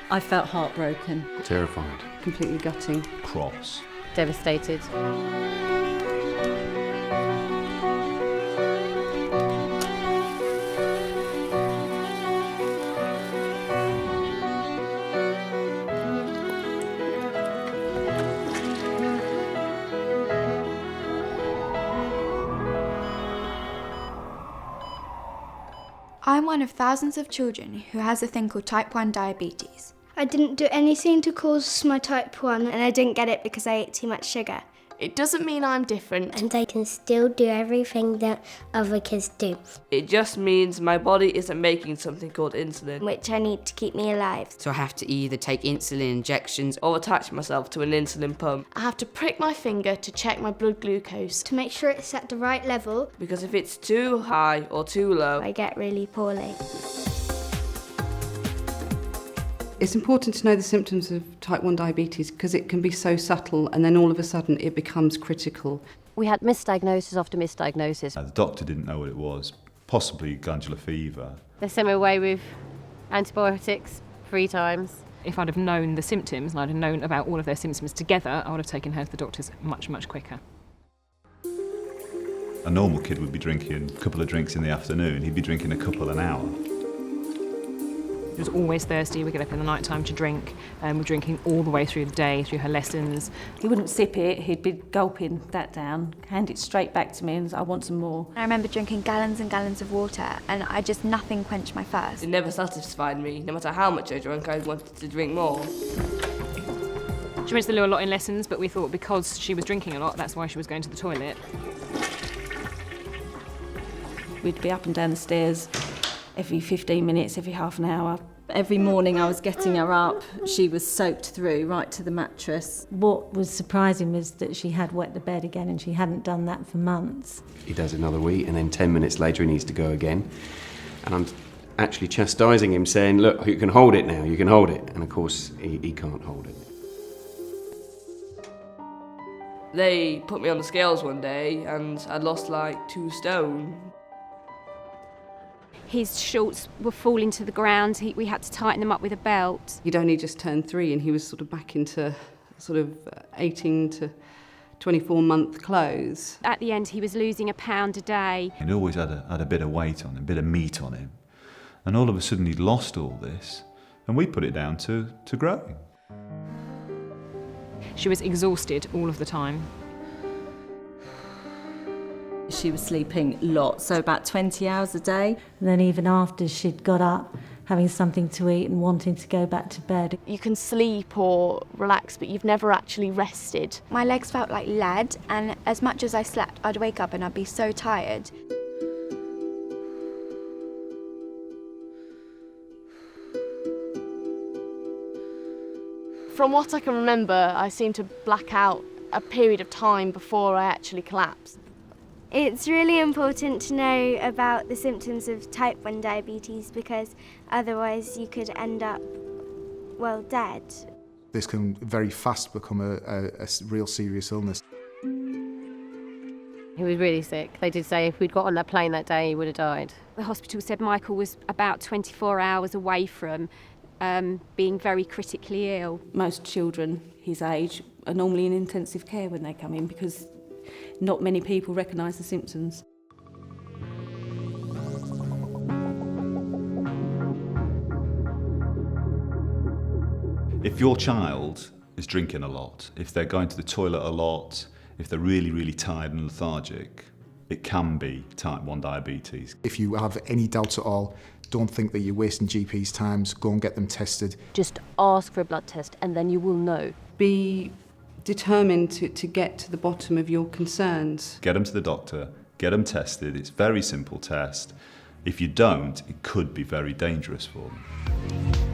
I felt heartbroken. Terrified. Completely gutting. Cross. Devastated. I'm one of thousands of children who has a thing called type 1 diabetes. I didn't do anything to cause my type 1 and I didn't get it because I ate too much sugar. It doesn't mean I'm different. And I can still do everything that other kids do. It just means my body isn't making something called insulin, Which I need to keep me alive. So I have to either take insulin injections or attach myself to an insulin pump. I have to prick my finger to check my blood glucose. To make sure it's at the right level, Because if it's too high or too low, I get really poorly. It's important to know the symptoms of type 1 diabetes because it can be so subtle and then all of a sudden it becomes critical. We had misdiagnosis after misdiagnosis. The doctor didn't know what it was, possibly glandular fever. They sent me away with antibiotics 3 times. If I'd have known the symptoms and I'd have known about all of their symptoms together, I would have taken her to the doctors much, much quicker. A normal kid would be drinking a couple of drinks in the afternoon, he'd be drinking a couple an hour. She was always thirsty. We'd get up in the night time to drink, and we're drinking all the way through the day, through her lessons. He wouldn't sip it, he'd be gulping that down, hand it straight back to me and say, I want some more. I remember drinking gallons and gallons of water and nothing quenched my thirst. it never satisfied me. No matter how much I drank, I wanted to drink more. She went to the loo a lot in lessons, but we thought because she was drinking a lot, that's why she was going to the toilet. We'd be up and down the stairs every 15 minutes, every half an hour. Every morning I was getting her up, she was soaked through right to the mattress. What was surprising was that she had wet the bed again and she hadn't done that for months. He does another week and then 10 minutes later he needs to go again. And I'm actually chastising him saying, look, you can hold it now, you can hold it. And of course, he can't hold it. They put me on the scales one day and I'd lost like 2 stone. His shorts were falling to the ground. We had to tighten them up with a belt. He'd only just turned 3 and he was sort of back into sort of 18 to 24-month clothes. At the end, he was losing £1 a day. He'd always had a bit of weight on him, a bit of meat on him. And all of a sudden he'd lost all this, and we put it down to growing. She was exhausted all of the time. She was sleeping lots, so about 20 hours a day. And then even after she'd got up, having something to eat and wanting to go back to bed. You can sleep or relax, but you've never actually rested. My legs felt like lead, and as much as I slept, I'd wake up and I'd be so tired. From what I can remember, I seemed to black out a period of time before I actually collapsed. It's really important to know about the symptoms of type 1 diabetes because otherwise you could end up, well, dead. This can very fast become a real serious illness. He was really sick. They did say if we'd got on that plane that day, he would have died. The hospital said Michael was about 24 hours away from being very critically ill. Most children his age are normally in intensive care when they come in because not many people recognise the symptoms. If your child is drinking a lot, if they're going to the toilet a lot, if they're really, really tired and lethargic, it can be type 1 diabetes. If you have any doubt at all, don't think that you're wasting GP's time, go and get them tested. Just ask for a blood test and then you will know. Be determined to get to the bottom of your concerns. Get them to the doctor, get them tested. It's a very simple test. If you don't, it could be very dangerous for them.